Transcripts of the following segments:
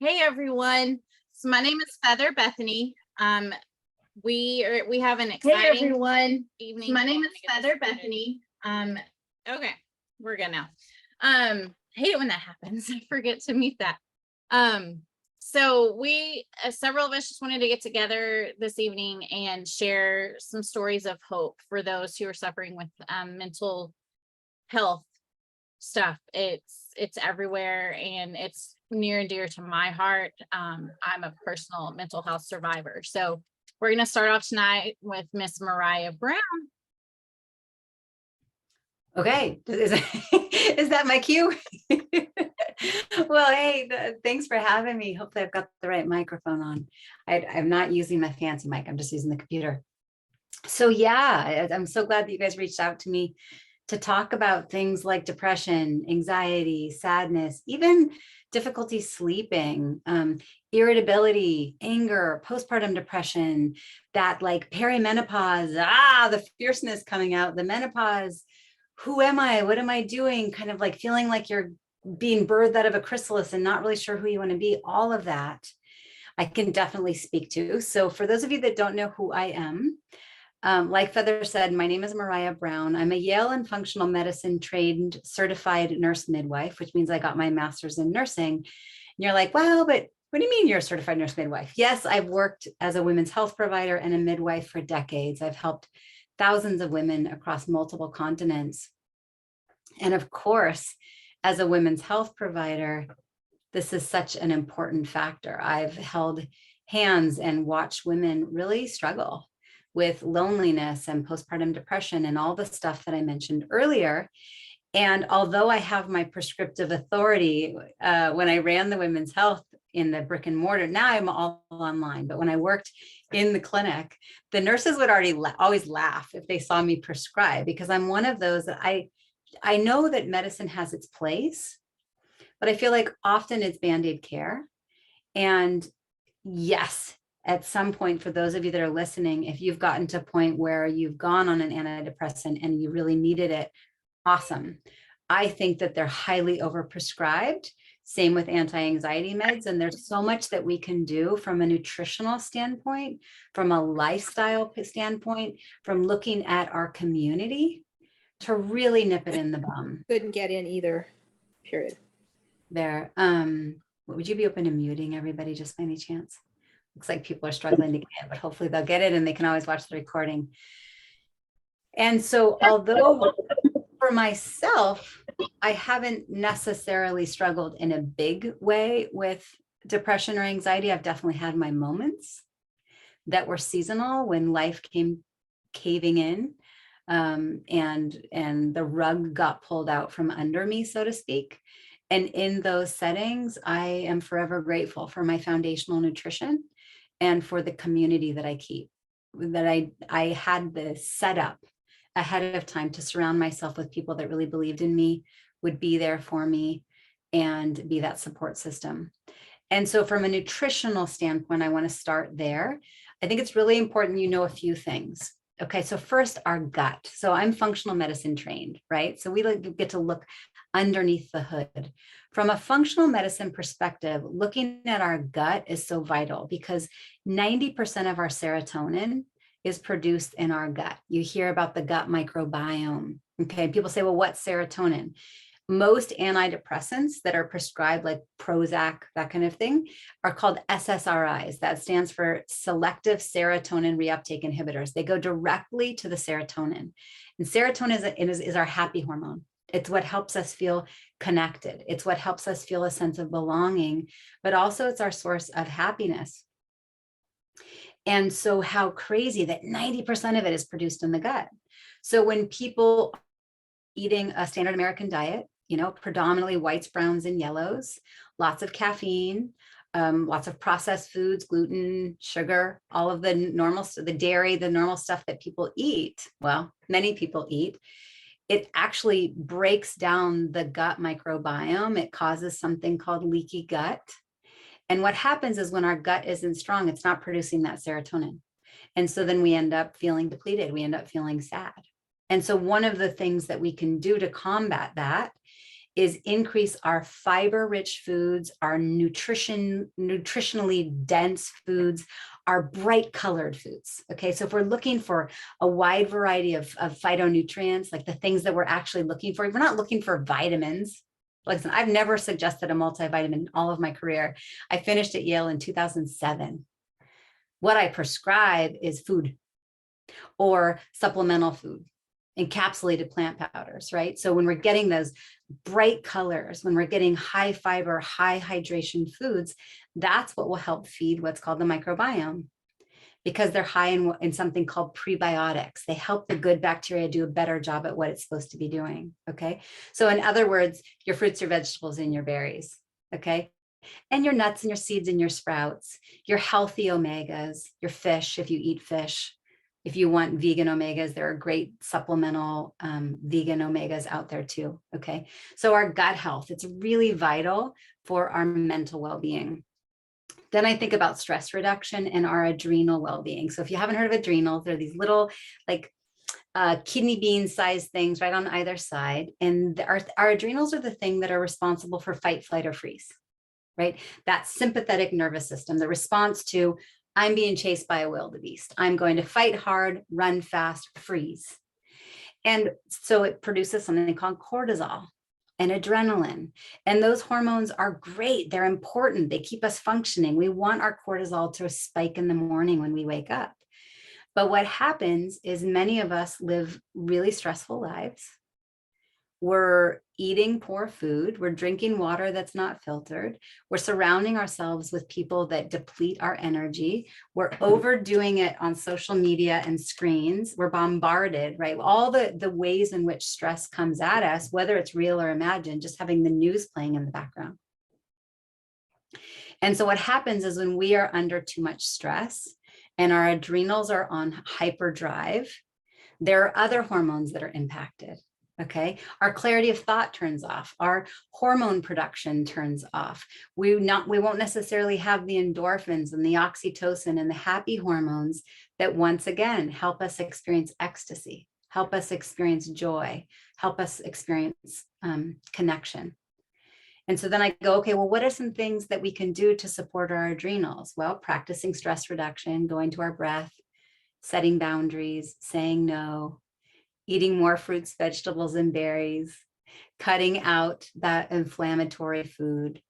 Hey everyone. So my name is Feather Bethany. We have an exciting evening. So my name is Feather Bethany. Okay, we're good now. I hate it when that happens. I forget to mute that. So we several of us just wanted to get together this evening and share some stories of hope for those who are suffering with mental health stuff. It's everywhere and it's near and dear to my heart. I'm a personal mental health survivor. So we're going to start off tonight with Miss Mariah Brown. Okay, is that my cue? Well, hey, thanks for having me. Hopefully I've got the right microphone on. I'm not using my fancy mic, I'm just using the computer. So yeah, I'm so glad that you guys reached out to me to talk about things like depression, anxiety, sadness, even difficulty sleeping, irritability, anger, postpartum depression, that like perimenopause, the fierceness coming out, the menopause. Who am I? What am I doing? Kind of like feeling like you're being birthed out of a chrysalis and not really sure who you want to be. All of that I can definitely speak to. So for those of you that don't know who I am, like Feather said, my name is Mariah Brown. I'm a Yale and functional medicine trained certified nurse midwife, which means I got my master's in nursing. And you're like, well, but what do you mean you're a certified nurse midwife? Yes, I've worked as a women's health provider and a midwife for decades. I've helped thousands of women across multiple continents. And of course, as a women's health provider, this is such an important factor. I've held hands and watched women really struggle with loneliness and postpartum depression and all the stuff that I mentioned earlier. And although I have my prescriptive authority, when I ran the women's health in the brick and mortar, now I'm all online. But when I worked in the clinic, the nurses would always laugh if they saw me prescribe, because I'm one of those that I know that medicine has its place, but I feel like often it's Band-Aid care. And yes, at some point, for those of you that are listening, if you've gotten to a point where you've gone on an antidepressant and you really needed it, awesome. I think that they're highly overprescribed. Same with anti-anxiety meds. And there's so much that we can do from a nutritional standpoint, from a lifestyle standpoint, from looking at our community to really nip it in the bum. Couldn't get in either, period. There. Would you be open to muting everybody just by any chance? Looks like people are struggling to get it, but hopefully they'll get it and they can always watch the recording. And so although for myself, I haven't necessarily struggled in a big way with depression or anxiety, I've definitely had my moments that were seasonal when life came caving in, and the rug got pulled out from under me, so to speak. And in those settings, I am forever grateful for my foundational nutrition and for the community that I keep, that I had the setup ahead of time to surround myself with people that really believed in me, would be there for me, and be that support system. And so from a nutritional standpoint, I want to start there. I think it's really important you know a few things. Okay, so first, our gut. So I'm functional medicine trained, right? So we get to look underneath the hood. From a functional medicine perspective, looking at our gut is so vital because 90% of our serotonin is produced in our gut. You hear about the gut microbiome. Okay, people say, well, what's serotonin? Most antidepressants that are prescribed, like Prozac, that kind of thing, are called SSRIs. That stands for selective serotonin reuptake inhibitors. They go directly to the serotonin. And serotonin is our happy hormone. It's what helps us feel connected. It's what helps us feel a sense of belonging, but also it's our source of happiness. And so how crazy that 90% of it is produced in the gut. So when people eating a standard American diet, predominantly whites, browns, and yellows, lots of caffeine, lots of processed foods, gluten, sugar, all of the normal, the dairy, the normal stuff that people eat, well, many people eat, it actually breaks down the gut microbiome. It causes something called leaky gut. And what happens is when our gut isn't strong, it's not producing that serotonin. And so then we end up feeling depleted. We end up feeling sad. And so one of the things that we can do to combat that is increase our fiber-rich foods, our nutritionally dense foods, our bright colored foods. Okay, so if we're looking for a wide variety of phytonutrients, like the things that we're actually looking for, we're not looking for vitamins. Listen, I've never suggested a multivitamin in all of my career. I finished at Yale in 2007. What I prescribe is food or supplemental food, encapsulated plant powders, right? So when we're getting those bright colors, when we're getting high fiber, high hydration foods, that's what will help feed what's called the microbiome, because they're high in something called prebiotics. They help the good bacteria do a better job at what it's supposed to be doing, okay? So in other words, your fruits, your vegetables, and your berries, okay? And your nuts and your seeds and your sprouts, your healthy omegas, your fish, if you eat fish. If you want vegan omegas, there are great supplemental vegan omegas out there too, okay? So our gut health, it's really vital for our mental well-being. Then I think about stress reduction and our adrenal well-being. So if you haven't heard of adrenals, they're these little like kidney bean sized things right on either side. And our adrenals are the thing that are responsible for fight, flight, or freeze, right? That sympathetic nervous system, the response to, I'm being chased by a wildebeest. I'm going to fight hard, run fast, freeze. And so it produces something called cortisol and adrenaline. And those hormones are great. They're important. They keep us functioning. We want our cortisol to spike in the morning when we wake up. But what happens is many of us live really stressful lives. We're eating poor food. We're drinking water that's not filtered. We're surrounding ourselves with people that deplete our energy. We're overdoing it on social media and screens. We're bombarded, right? All the ways in which stress comes at us, whether it's real or imagined, just having the news playing in the background. And so what happens is when we are under too much stress and our adrenals are on hyperdrive, there are other hormones that are impacted. Okay, our clarity of thought turns off, our hormone production turns off. We won't necessarily have the endorphins and the oxytocin and the happy hormones that once again help us experience ecstasy, help us experience joy, help us experience connection. And so then I go, okay, well, what are some things that we can do to support our adrenals? Well, practicing stress reduction, going to our breath, setting boundaries, saying no, eating more fruits, vegetables, and berries, cutting out that inflammatory food,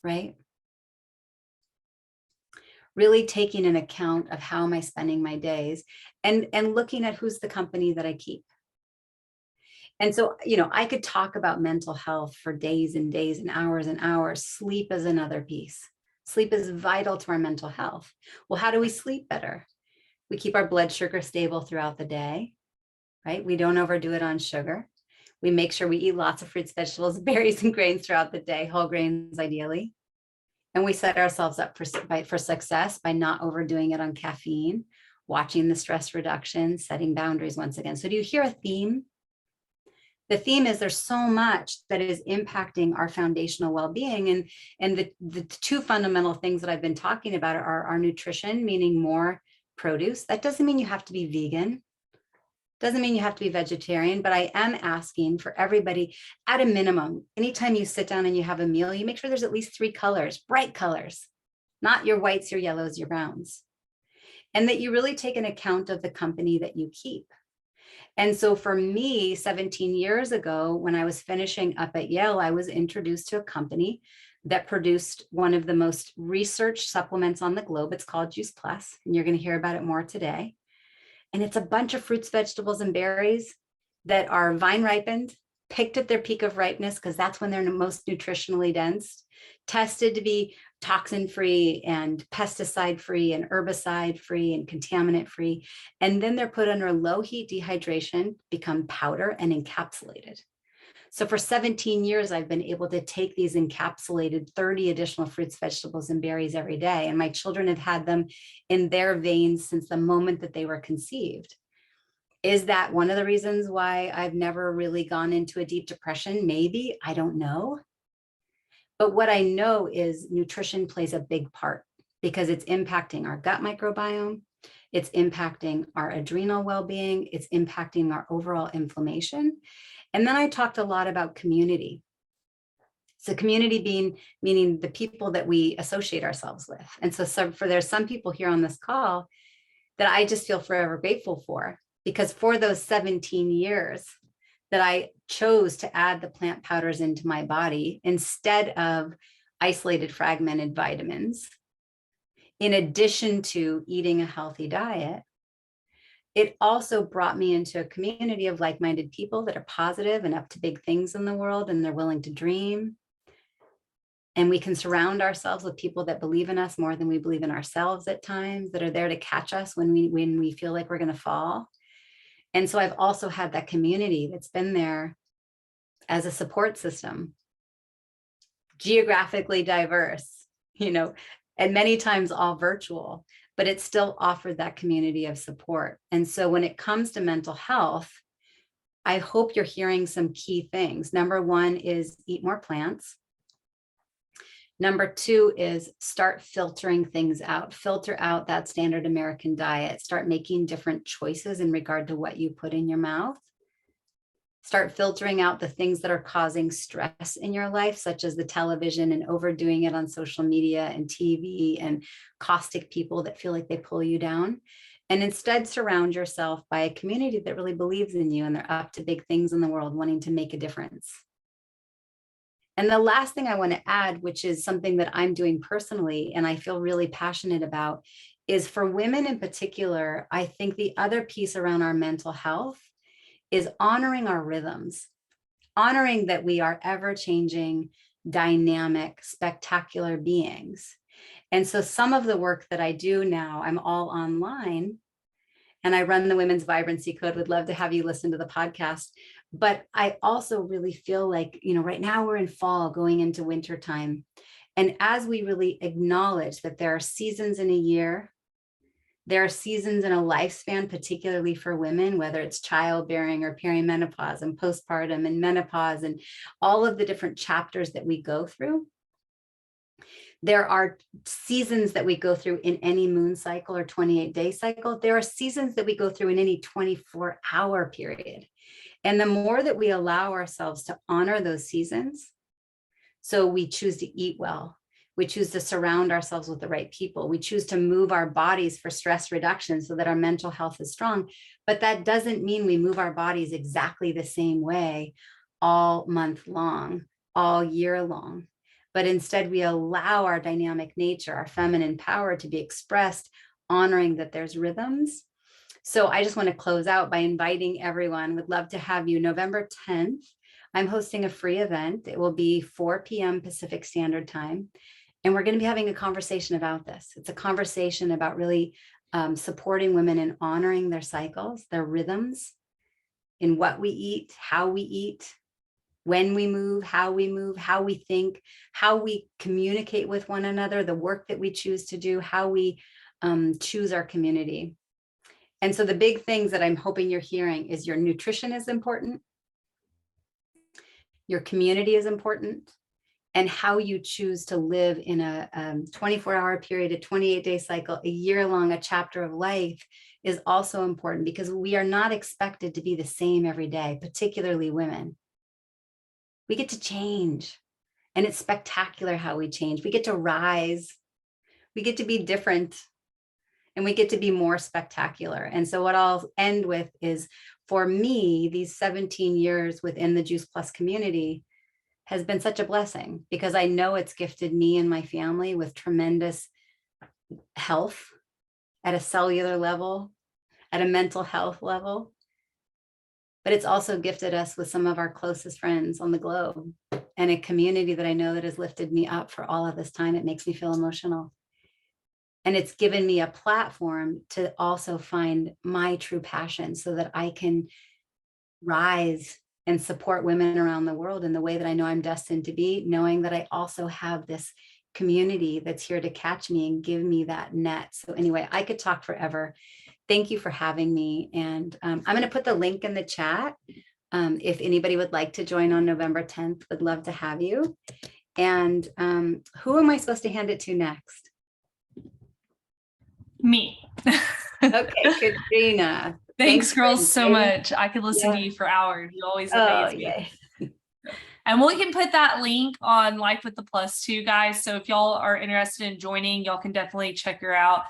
right? Really taking an account of how am I spending my days and looking at who's the company that I keep. And so, you know, I could talk about mental health for days and days and hours. Sleep is another piece. Sleep is vital to our mental health. Well, how do we sleep better? We keep our blood sugar stable throughout the day. Right? We don't overdo it on sugar. We make sure we eat lots of fruits, vegetables, berries, and grains throughout the day, whole grains ideally. And we set ourselves up for success by not overdoing it on caffeine, watching the stress reduction, setting boundaries once again. So do you hear a theme? The theme is there's so much that is impacting our foundational well-being. And the two fundamental things that I've been talking about are our nutrition, meaning more produce. That doesn't mean you have to be vegan. Doesn't mean you have to be vegetarian, but I am asking for everybody at a minimum, anytime you sit down and you have a meal, you make sure there's at least 3 colors, bright colors, not your whites, your yellows, your browns. And that you really take an account of the company that you keep. And so for me, 17 years ago, when I was finishing up at Yale, I was introduced to a company that produced one of the most researched supplements on the globe. It's called Juice Plus, and you're going to hear about it more today. And it's a bunch of fruits, vegetables, and berries that are vine ripened, picked at their peak of ripeness, because that's when they're most nutritionally dense, tested to be toxin free and pesticide free and herbicide free and contaminant free. And then they're put under low heat dehydration, become powder and encapsulated. So for 17 years, I've been able to take these encapsulated 30 additional fruits, vegetables, and berries every day. And my children have had them in their veins since the moment that they were conceived. Is that one of the reasons why I've never really gone into a deep depression? Maybe, I don't know. But what I know is nutrition plays a big part because it's impacting our gut microbiome. It's impacting our adrenal well-being. It's impacting our overall inflammation. And then I talked a lot about community. So community meaning the people that we associate ourselves with. And so there's some people here on this call that I just feel forever grateful for, because for those 17 years that I chose to add the plant powders into my body instead of isolated fragmented vitamins, in addition to eating a healthy diet, it also brought me into a community of like-minded people that are positive and up to big things in the world, and they're willing to dream. And we can surround ourselves with people that believe in us more than we believe in ourselves at times, that are there to catch us when we feel like we're going to fall. And so I've also had that community that's been there as a support system, geographically diverse, and many times all virtual, but it still offered that community of support. And so when it comes to mental health, I hope you're hearing some key things. Number one is eat more plants. Number two is start filtering things out. Filter out that standard American diet. Start making different choices in regard to what you put in your mouth. Start filtering out the things that are causing stress in your life, such as the television and overdoing it on social media and TV and caustic people that feel like they pull you down. And instead surround yourself by a community that really believes in you and they're up to big things in the world, wanting to make a difference. And the last thing I want to add, which is something that I'm doing personally and I feel really passionate about, is for women in particular, I think the other piece around our mental health is honoring our rhythms, honoring that we are ever-changing, dynamic, spectacular beings. And so some of the work that I do now, I'm all online, and I run the Women's Vibrancy Code. Would love to have you listen to the podcast. But I also really feel like, right now we're in fall going into winter time. And as we really acknowledge that there are seasons in a year, there are seasons in a lifespan, particularly for women, whether it's childbearing or perimenopause and postpartum and menopause and all of the different chapters that we go through. There are seasons that we go through in any moon cycle or 28-day cycle. There are seasons that we go through in any 24-hour period. And the more that we allow ourselves to honor those seasons, so we choose to eat well, we choose to surround ourselves with the right people, we choose to move our bodies for stress reduction so that our mental health is strong. But that doesn't mean we move our bodies exactly the same way all month long, all year long. But instead we allow our dynamic nature, our feminine power to be expressed, honoring that there's rhythms. So I just want to close out by inviting everyone. Would love to have you November 10th. I'm hosting a free event. It will be 4 p.m. Pacific Standard Time. And we're going to be having a conversation about this. It's a conversation about really supporting women and honoring their cycles, their rhythms, in what we eat, how we eat, when we move, how we think, how we communicate with one another, the work that we choose to do, how we choose our community. And so the big things that I'm hoping you're hearing is your nutrition is important, your community is important, and how you choose to live in a 24-hour period, a 28-day cycle, a year-long, a chapter of life is also important, because we are not expected to be the same every day, particularly women. We get to change, and it's spectacular how we change. We get to rise, we get to be different, and we get to be more spectacular. And so what I'll end with is, for me, these 17 years within the Juice Plus community has been such a blessing, because I know it's gifted me and my family with tremendous health at a cellular level, at a mental health level. But it's also gifted us with some of our closest friends on the globe, and a community that I know that has lifted me up for all of this time. It makes me feel emotional. And it's given me a platform to also find my true passion so that I can rise and support women around the world in the way that I know I'm destined to be, knowing that I also have this community that's here to catch me and give me that net. So anyway, I could talk forever. Thank you for having me. And I'm going to put the link in the chat. If anybody would like to join on November 10th, would love to have you. And who am I supposed to hand it to next? Me. Okay, Katrina. Thanks girls so much. I could listen to you for hours. You always amaze me. Yay. And we can put that link on Life with the Plus too, guys. So if y'all are interested in joining, y'all can definitely check her out.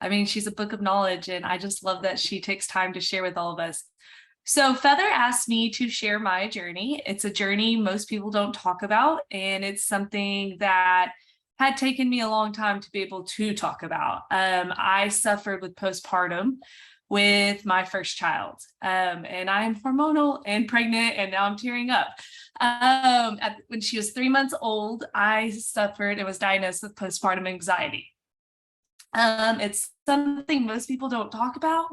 I mean, she's a book of knowledge, and I just love that she takes time to share with all of us. So Feather asked me to share my journey. It's a journey most people don't talk about, and it's something that had taken me a long time to be able to talk about. I suffered with postpartum with my first child, and I am hormonal and pregnant, and now I'm tearing up. When she was 3 months old, I suffered and was diagnosed with postpartum anxiety. It's something most people don't talk about.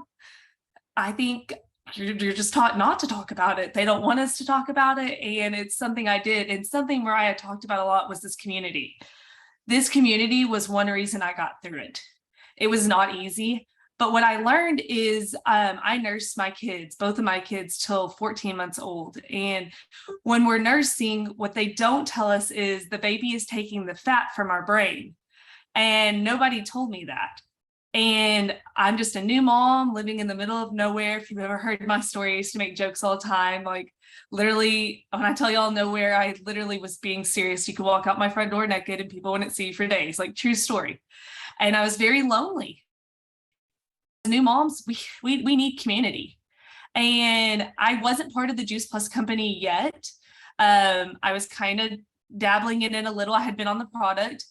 I think you're just taught not to talk about it. They don't want us to talk about it. And it's something I did. And something Mariah talked about a lot was this community. This community was one reason I got through it. It was not easy. But what I learned is I nursed my kids, both of my kids, till 14 months old. And when we're nursing, what they don't tell us is the baby is taking the fat from our brain. And nobody told me that. And I'm just a new mom living in the middle of nowhere. If you've ever heard my story, I used to make jokes all the time. Like literally, when I tell y'all nowhere, I literally was being serious. You could walk out my front door naked and people wouldn't see you for days, like true story. And I was very lonely. New moms, we need community. And I wasn't part of the Juice Plus company yet. I was kind of dabbling in it a little. I had been on the product,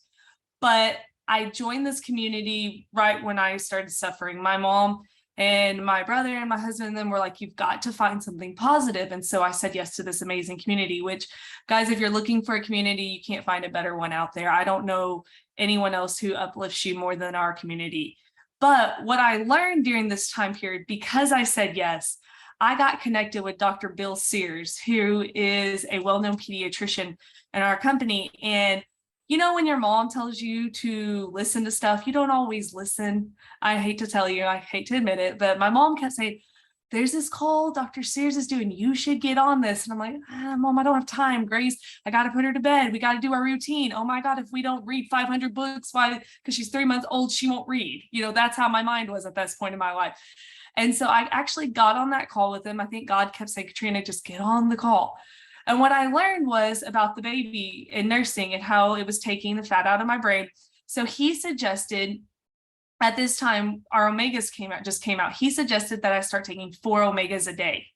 but I joined this community right when I started suffering. My mom and my brother and my husband and them were like, you've got to find something positive. And so I said yes to this amazing community, which, guys, if you're looking for a community, you can't find a better one out there. I don't know anyone else who uplifts you more than our community. But what I learned during this time period, because I said yes, I got connected with Dr. Bill Sears, who is a well-known pediatrician in our company. And you know, when your mom tells you to listen to stuff, you don't always listen. I hate to tell you, I hate to admit it, but my mom kept saying, there's this call Dr. Sears is doing. You should get on this. And I'm like, Mom, I don't have time. Grace, I got to put her to bed. We got to do our routine. Oh my God, if we don't read 500 books, why? Because she's 3 months old, she won't read. You know, that's how my mind was at this point in my life. And so I actually got on that call with him. I think God kept saying, Katrina, just get on the call. And what I learned was about the baby and nursing and how it was taking the fat out of my brain. So he suggested, at this time, our omegas just came out. He suggested that I start taking 4 omegas a day.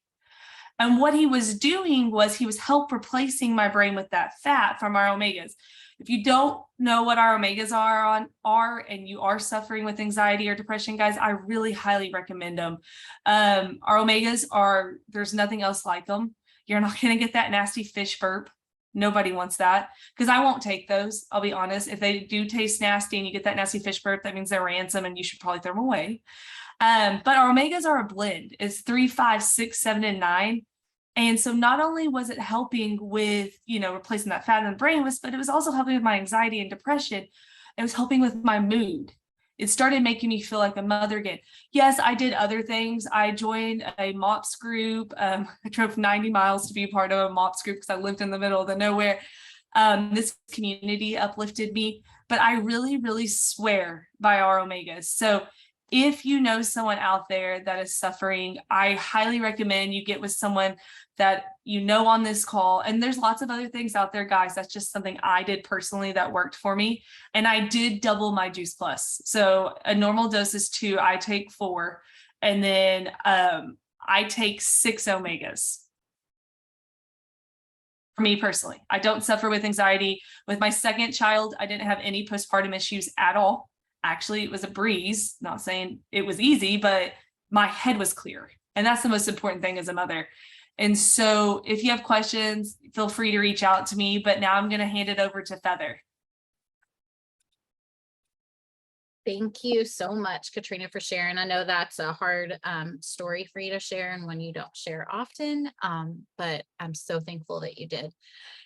And what he was doing was he was replacing my brain with that fat from our omegas. If you don't know what our omegas are and you are suffering with anxiety or depression, guys, I really highly recommend them. Our omegas there's nothing else like them. You're not going to get that nasty fish burp. Nobody wants that, because I won't take those. I'll be honest. If they do taste nasty and you get that nasty fish burp, that means they're ransom and you should probably throw them away. But our omegas are a blend. It's 3, 5, 6, 7, and 9. And so not only was it helping with, replacing that fat in the brain, but it was also helping with my anxiety and depression. It was helping with my mood. It started making me feel like a mother again. Yes, I did other things. I joined a MOPS group. I drove 90 miles to be part of a MOPS group because I lived in the middle of the nowhere. This community uplifted me, but I really, really swear by our omegas. So if you know someone out there that is suffering, I highly recommend you get with someone that you know on this call. And there's lots of other things out there, guys. That's just something I did personally that worked for me. And I did double my Juice Plus. So a normal dose is 2, I take 4. And then I take 6 omegas. For me personally, I don't suffer with anxiety. With my second child, I didn't have any postpartum issues at all. Actually, it was a breeze, not saying it was easy, but my head was clear. And that's the most important thing as a mother. And so if you have questions, feel free to reach out to me. But now I'm going to hand it over to Feather. Thank you so much, Katrina, for sharing. I know that's a hard story for you to share and one you don't share often, but I'm so thankful that you did.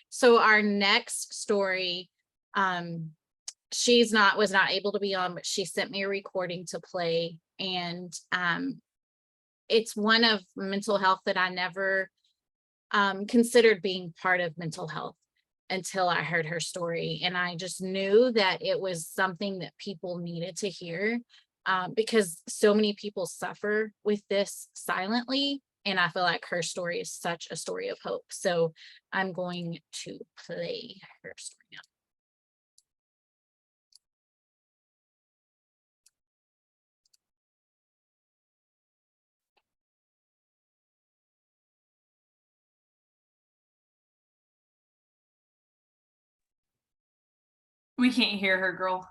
So our next story, was not able to be on, but she sent me a recording to play. And it's one of mental health that I never considered being part of mental health until I heard her story. And I just knew that it was something that people needed to hear, because so many people suffer with this silently. And I feel like her story is such a story of hope. So I'm going to play her story now. We can't hear her, girl.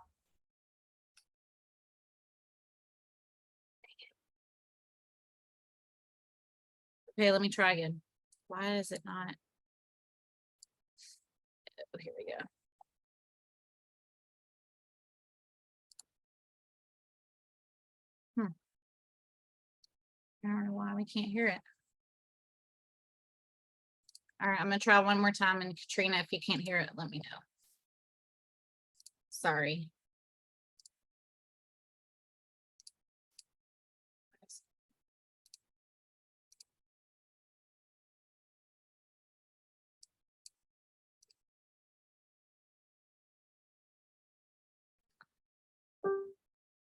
Okay, let me try again. Why is it not? Oh, here we go. I don't know why we can't hear it. All right, I'm gonna try one more time, and Katrina, if you can't hear it, let me know. Sorry.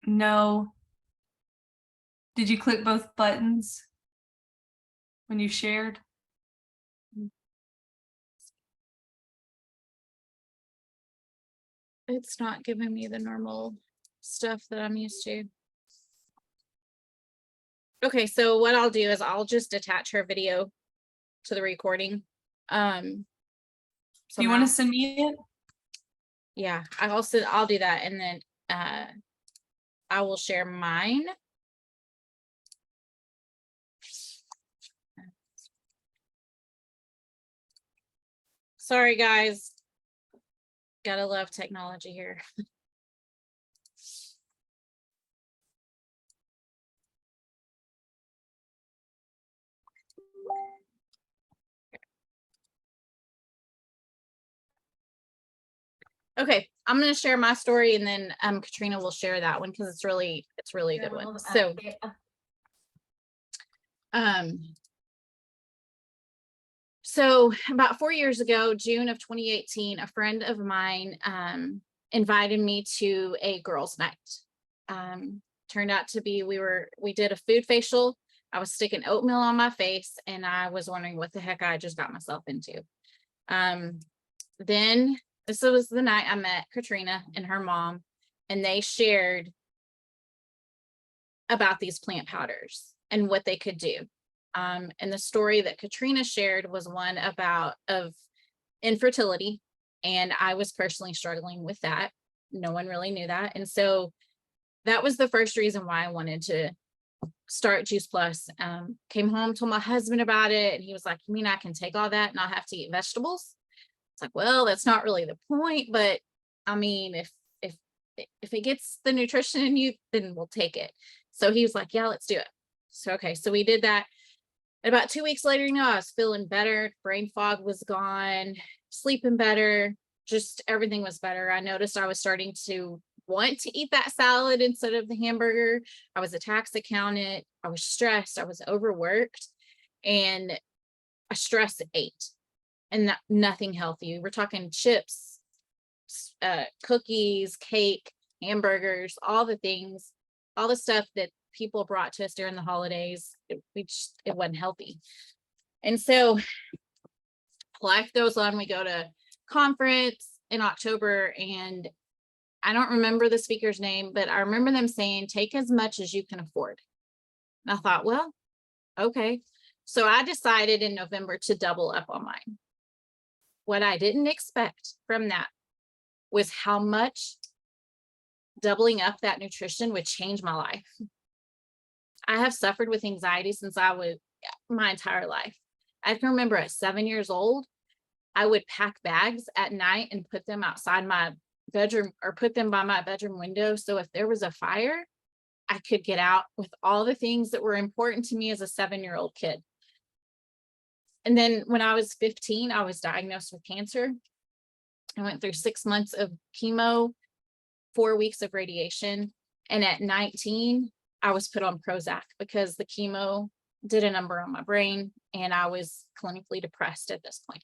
No. Did you click both buttons when you shared? It's not giving me the normal stuff that I'm used to. Okay, so what I'll do is I'll just attach her video to the recording. Do you want to send me it? Yeah, I'll do that, and then I will share mine. Sorry, guys. Gotta love technology here. Okay, I'm gonna share my story, and then Katrina will share that one because it's really a good one. So about 4 years ago, June of 2018, a friend of mine invited me to a girls' night. Turned out to be we did a food facial. I was sticking oatmeal on my face, and I was wondering what the heck I just got myself into. Then this was the night I met Katrina and her mom, and they shared about these plant powders and what they could do. And the story that Katrina shared was one of infertility. And I was personally struggling with that. No one really knew that. And so that was the first reason why I wanted to start Juice Plus. Came home, told my husband about it. And he was like, you mean I can take all that and not have to eat vegetables? It's like, well, that's not really the point. But I mean, if it gets the nutrition in you, then we'll take it. So he was like, yeah, let's do it. So, okay. So we did that. And about 2 weeks later, I was feeling better. Brain fog was gone, sleeping better, just everything was better. I noticed I was starting to want to eat that salad instead of the hamburger. I was a tax accountant. I was stressed. I was overworked, and I stress ate, and nothing healthy. We're talking chips, cookies, cake, hamburgers, all the things, all the stuff that people brought to us during the holidays. It wasn't healthy. And so life goes on. We go to conference in October, and I don't remember the speaker's name, but I remember them saying, take as much as you can afford. And I thought, well, okay. So I decided in November to double up on mine. What I didn't expect from that was how much doubling up that nutrition would change my life. I have suffered with anxiety since my entire life. I can remember at 7 years old, I would pack bags at night and put them outside my bedroom or put them by my bedroom window. So if there was a fire, I could get out with all the things that were important to me as a 7-year-old kid. And then when I was 15, I was diagnosed with cancer. I went through 6 months of chemo, 4 weeks of radiation. And at 19, I was put on Prozac because the chemo did a number on my brain, and I was clinically depressed at this point.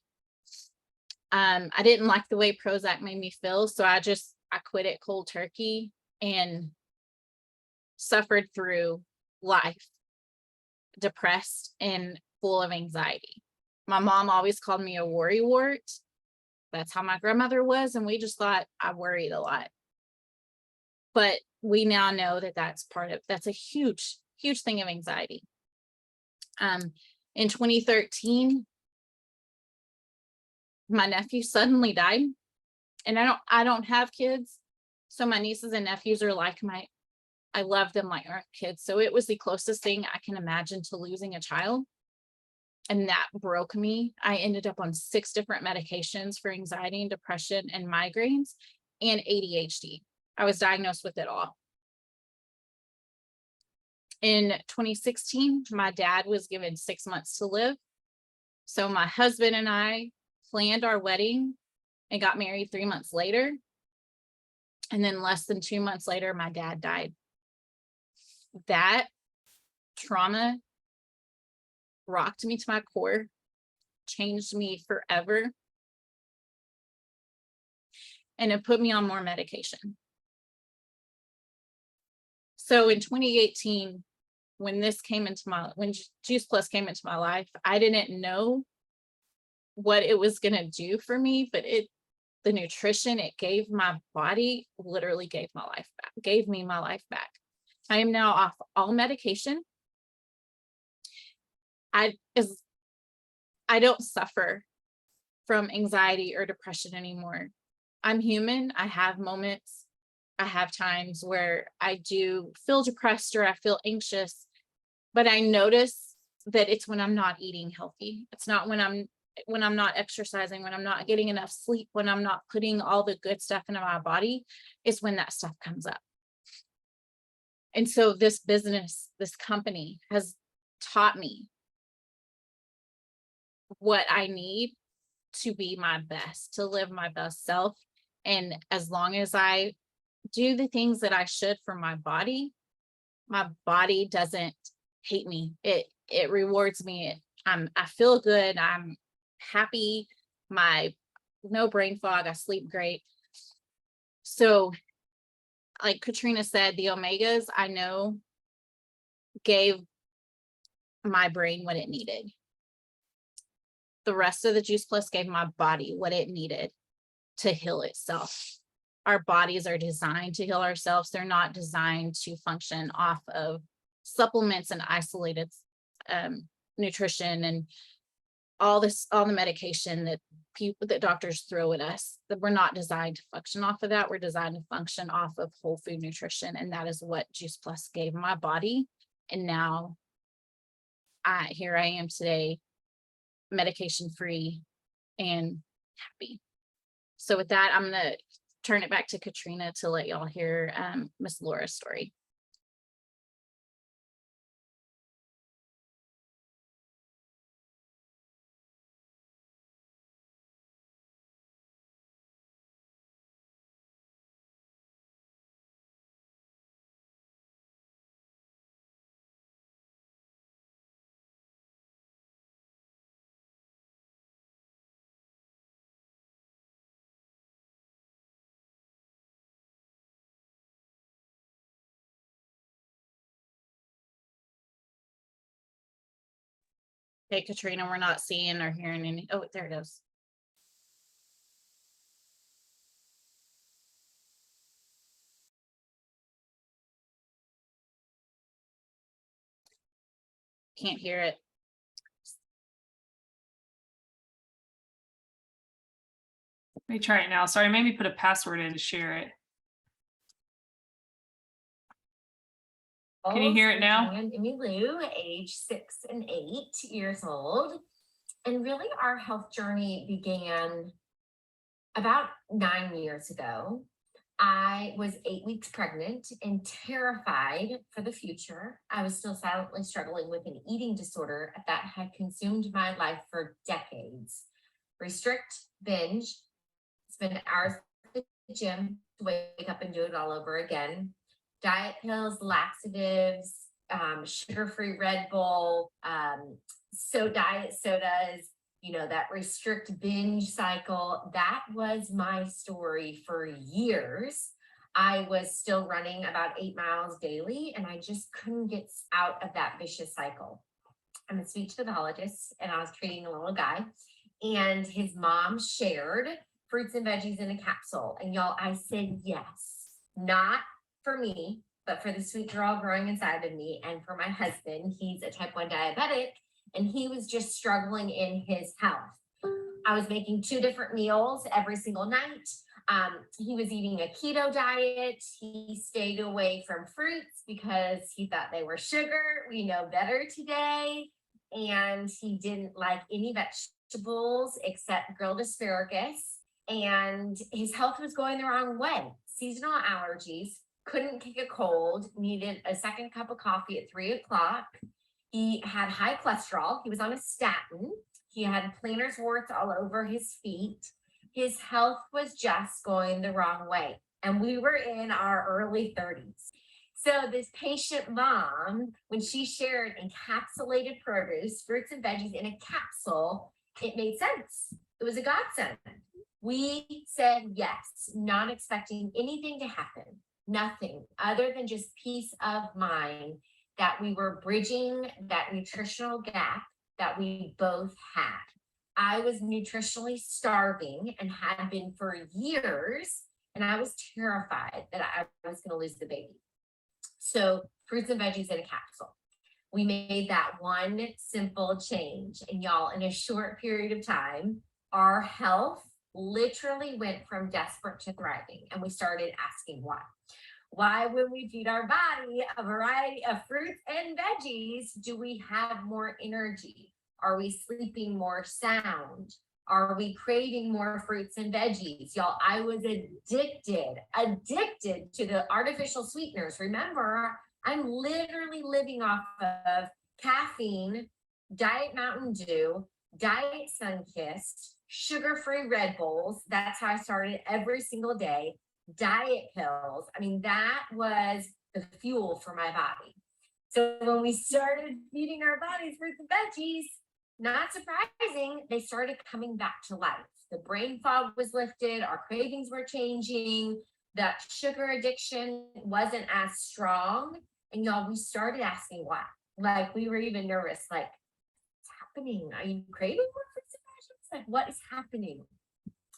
I didn't like the way Prozac made me feel, so I quit it cold turkey and suffered through life depressed and full of anxiety. My mom always called me a worry wart. That's how my grandmother was. And we just thought I worried a lot. But we now know that that's a huge, huge thing of anxiety. In 2013, my nephew suddenly died, and I don't have kids. So my nieces and nephews are like I love them like our kids. So it was the closest thing I can imagine to losing a child. And that broke me. I ended up on 6 different medications for anxiety and depression and migraines and ADHD. I was diagnosed with it all. In 2016, my dad was given 6 months to live. So my husband and I planned our wedding and got married 3 months later. And then less than 2 months later, my dad died. That trauma rocked me to my core, changed me forever, and it put me on more medication. So in 2018, when Juice Plus came into my life, I didn't know what it was going to do for me, but the nutrition it gave my body literally gave me my life back. I am now off all medication. I don't suffer from anxiety or depression anymore. I'm human. I have moments. I have times where I do feel depressed or I feel anxious, but I notice that it's when I'm not eating healthy. It's not when I'm not exercising, when I'm not getting enough sleep, when I'm not putting all the good stuff into my body, is when that stuff comes up. And so this company has taught me what I need to be my best, to live my best self. And as long as I do the things that I should for my body doesn't hate me. It rewards me. I feel good. I'm happy. No brain fog. I sleep great. So like Katrina said, the omegas I know gave my brain what it needed. The rest of the Juice Plus gave my body what it needed to heal itself. Our bodies are designed to heal ourselves. They're not designed to function off of supplements and isolated nutrition and all the medication that doctors throw at us. That we're not designed to function off of that. We're designed to function off of whole food nutrition. And that is what Juice Plus gave my body. And now here I am today, medication free and happy. So with that, I'm going to turn it back to Katrina to let y'all hear Miss Laura's story. Okay, Katrina, we're not seeing or hearing any. Oh, there it goes. Can't hear it. Let me try it now. Sorry, maybe put a password in to share it. Can you hear it now? I'm Emmylou, age 6 and 8 years old. And really our health journey began about 9 years ago. I was 8 weeks pregnant and terrified for the future. I was still silently struggling with an eating disorder that had consumed my life for decades. Restrict, binge, spend hours at the gym to wake up and do it all over again. Diet pills, laxatives, sugar-free Red Bull, diet sodas, that restrict binge cycle. That was my story for years. I was still running about 8 miles daily and I just couldn't get out of that vicious cycle. I'm a speech pathologist, and I was treating a little guy, and his mom shared fruits and veggies in a capsule. And y'all, I said yes, not for me, but for the sweet girl growing inside of me, and for my husband. He's a type 1 diabetic, and he was just struggling in his health. I was making 2 different meals every single night. He was eating a keto diet. He stayed away from fruits because he thought they were sugar. We know better today. And he didn't like any vegetables except grilled asparagus. And his health was going the wrong way. Seasonal allergies, couldn't kick a cold, needed a second cup of coffee at 3 o'clock. He had high cholesterol. He was on a statin. He had plantar warts all over his feet. His health was just going the wrong way. And we were in our early 30s. So this patient mom, when she shared encapsulated produce, fruits and veggies in a capsule, it made sense. It was a godsend. We said yes, not expecting anything to happen, nothing other than just peace of mind that we were bridging that nutritional gap that we both had. I was nutritionally starving and had been for years, and I was terrified that I was going to lose the baby. So fruits and veggies in a capsule. We made that one simple change, and y'all, in a short period of time, our health literally went from desperate to thriving, and we started asking why. Why, when we feed our body a variety of fruits and veggies, do we have more energy? Are we sleeping more sound? Are we craving more fruits and veggies? Y'all, I was addicted to the artificial sweeteners. Remember, I'm literally living off of caffeine, Diet Mountain Dew, Diet Sunkist, sugar-free Red Bulls. That's how I started every single day. Diet pills. I mean, that was the fuel for my body. So when we started feeding our bodies fruits and veggies, not surprising, they started coming back to life. The brain fog was lifted, our cravings were changing, that sugar addiction wasn't as strong. And y'all, we started asking why. Like, we were even nervous, like, what's happening? Are you craving more fruits and veggies? Like, what is happening?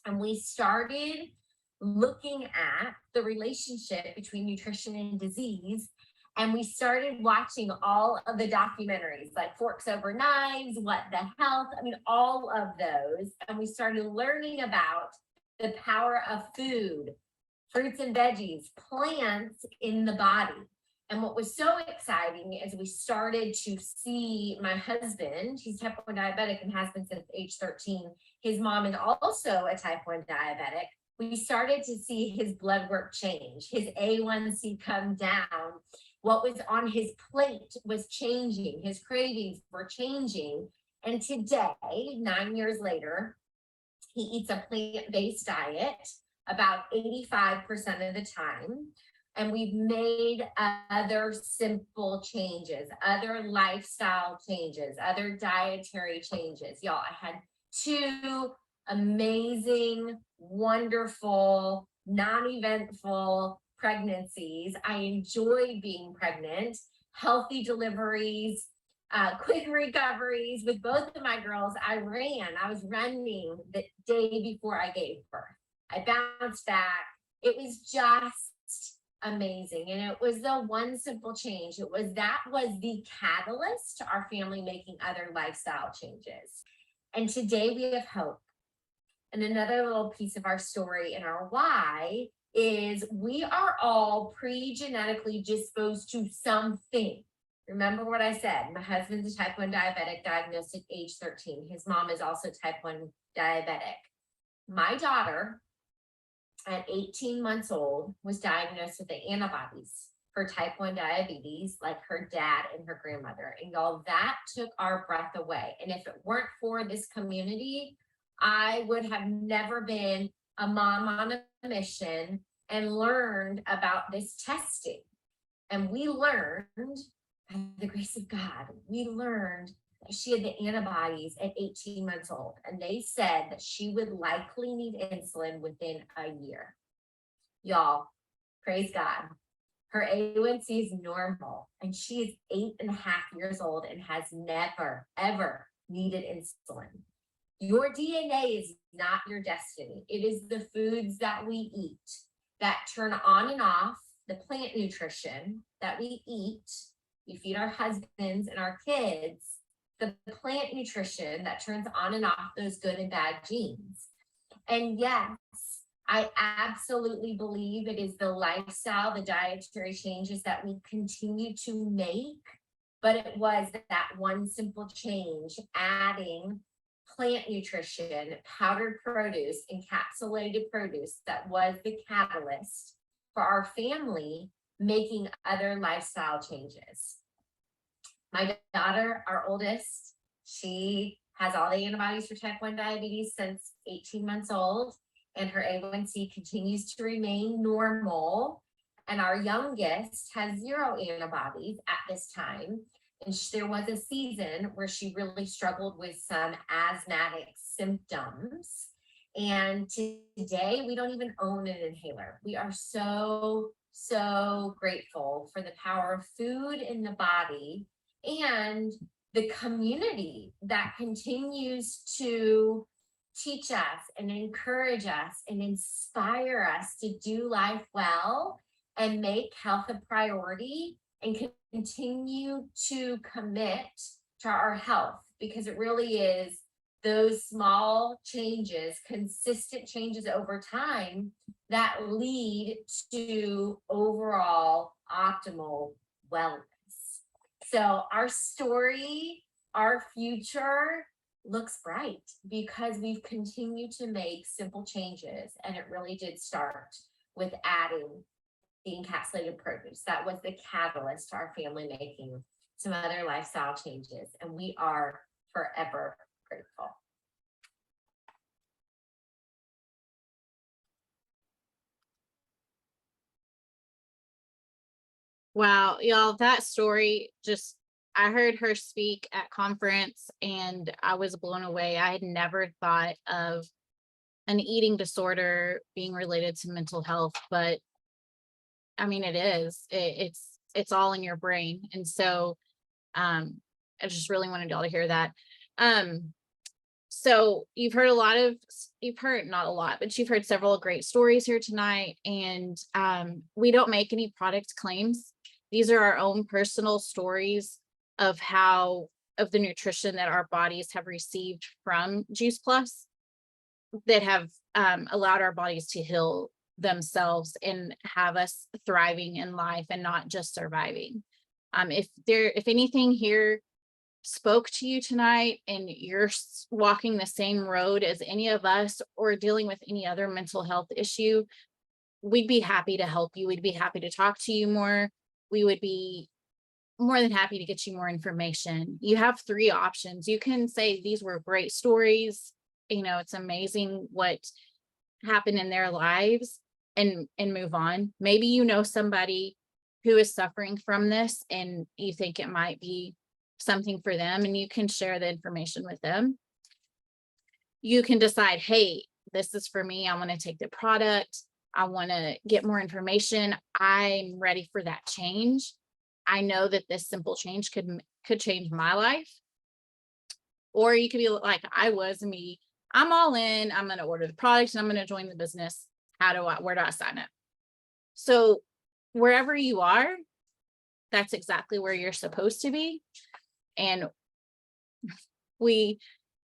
And we started looking at the relationship between nutrition and disease. And we started watching all of the documentaries, like Forks Over Knives, What the Health, I mean, all of those. And we started learning about the power of food, fruits and veggies, plants in the body. And what was so exciting is we started to see my husband, he's type 1 diabetic and has been since age 13. His mom is also a type 1 diabetic. We started to see his blood work change, his A1C come down. What was on his plate was changing. His cravings were changing. And today, 9 years later, he eats a plant-based diet about 85% of the time. And we've made other simple changes, other lifestyle changes, other dietary changes. Y'all, I had 2 amazing, wonderful, non-eventful pregnancies. I enjoyed being pregnant, healthy deliveries, quick recoveries with both of my girls. I was running the day before I gave birth. I bounced back. It was just amazing. And it was the one simple change. That was the catalyst to our family making other lifestyle changes. And today we have hope. And another little piece of our story and our why is we are all pre-genetically disposed to something. Remember what I said, my husband's a type 1 diabetic, diagnosed at age 13. His mom is also type 1 diabetic. My daughter at 18 months old was diagnosed with the antibodies for type 1 diabetes, like her dad and her grandmother. And y'all, that took our breath away. And if it weren't for this community, I would have never been a mom on a mission and learned about this testing. And we learned, by the grace of God, we learned that she had the antibodies at 18 months old. And they said that she would likely need insulin within a year. Y'all, praise God. Her A1C is normal, and she is 8.5 years old and has never, ever needed insulin. Your DNA is not your destiny. It is the foods that we eat that turn on and off the plant nutrition that we eat. We feed our husbands and our kids the plant nutrition that turns on and off those good and bad genes. And yes, I absolutely believe it is the lifestyle, the dietary changes that we continue to make, but it was that one simple change, adding plant nutrition, powdered produce, encapsulated produce, that was the catalyst for our family making other lifestyle changes. My daughter, our oldest, she has all the antibodies for type 1 diabetes since 18 months old, and her A1C continues to remain normal. And our youngest has 0 antibodies at this time. And there was a season where she really struggled with some asthmatic symptoms. And today we don't even own an inhaler. We are so grateful for the power of food in the body and the community that continues to teach us and encourage us and inspire us to do life well and make health a priority and continue to commit to our health, because it really is those small changes, consistent changes over time that lead to overall optimal wellness. So our story, our future looks bright because we've continued to make simple changes, and it really did start with adding the encapsulated produce. That was the catalyst to our family making some other lifestyle changes, and we are forever grateful. Wow, y'all, that story just, I heard her speak at conference and I was blown away. I had never thought of an eating disorder being related to mental health, but I mean, it is. It's all in your brain. And so I just really wanted y'all to hear that. So you've heard not a lot, but you've heard several great stories here tonight. And we don't make any product claims. These are our own personal stories of the nutrition that our bodies have received from Juice Plus that have allowed our bodies to heal themselves and have us thriving in life and not just surviving. If anything here spoke to you tonight and you're walking the same road as any of us or dealing with any other mental health issue, we'd be happy to help you. We'd be happy to talk to you more. We would be more than happy to get you more information. You have 3 options. You can say these were great stories. You know, it's amazing what happened in their lives and move on. Maybe you know somebody who is suffering from this and you think it might be something for them, and you can share the information with them. You can decide, hey, this is for me. I want to take the product. I want to get more information. I'm ready for that change. I know that this simple change could change my life. Or you could be like I was, me. I'm all in. I'm going to order the product and I'm going to join the business. Where do I sign up? So wherever you are, that's exactly where you're supposed to be. And we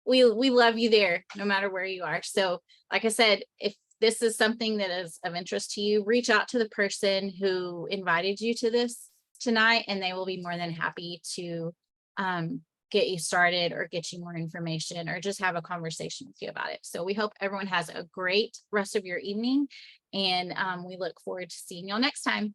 love you there, no matter where you are. So like I said, if this is something that is of interest to you, reach out to the person who invited you to this tonight, and they will be more than happy to get you started or get you more information or just have a conversation with you about it. So we hope everyone has a great rest of your evening, and we look forward to seeing y'all next time.